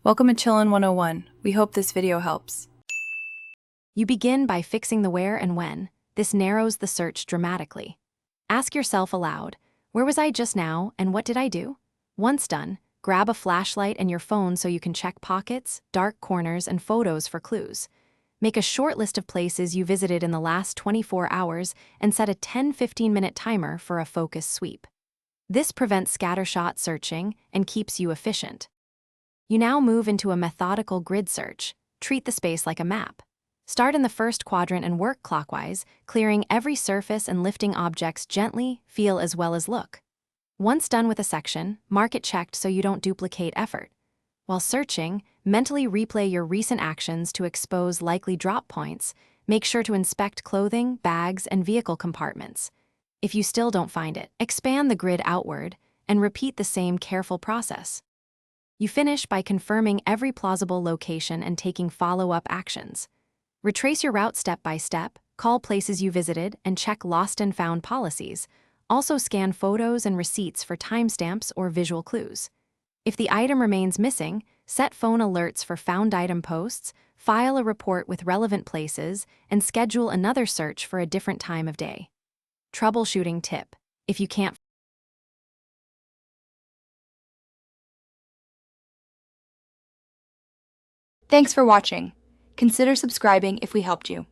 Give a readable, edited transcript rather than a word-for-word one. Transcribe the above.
Welcome to Chillin' 101. We hope this video helps. You begin by fixing the where and when. This narrows the search dramatically. Ask yourself aloud, where was I just now and what did I do? Once done, grab a flashlight and your phone so you can check pockets, dark corners, and photos for clues. Make a short list of places you visited in the last 24 hours and set a 10-15-minute timer for a focus sweep. This prevents scattershot searching and keeps you efficient. You now move into a methodical grid search. Treat the space like a map. Start in the first quadrant and work clockwise, clearing every surface and lifting objects gently, feel as well as look. Once done with a section, mark it checked so you don't duplicate effort. While searching, mentally replay your recent actions to expose likely drop points. Make sure to inspect clothing, bags, and vehicle compartments. If you still don't find it, expand the grid outward and repeat the same careful process. You finish by confirming every plausible location and taking follow-up actions. Retrace your route step by step, call places you visited, and check lost and found policies. Also scan photos and receipts for timestamps or visual clues. If the item remains missing, set phone alerts for found item posts, file a report with relevant places, and schedule another search for a different time of day. Troubleshooting tip: if you can't Thanks for watching. Consider subscribing if we helped you.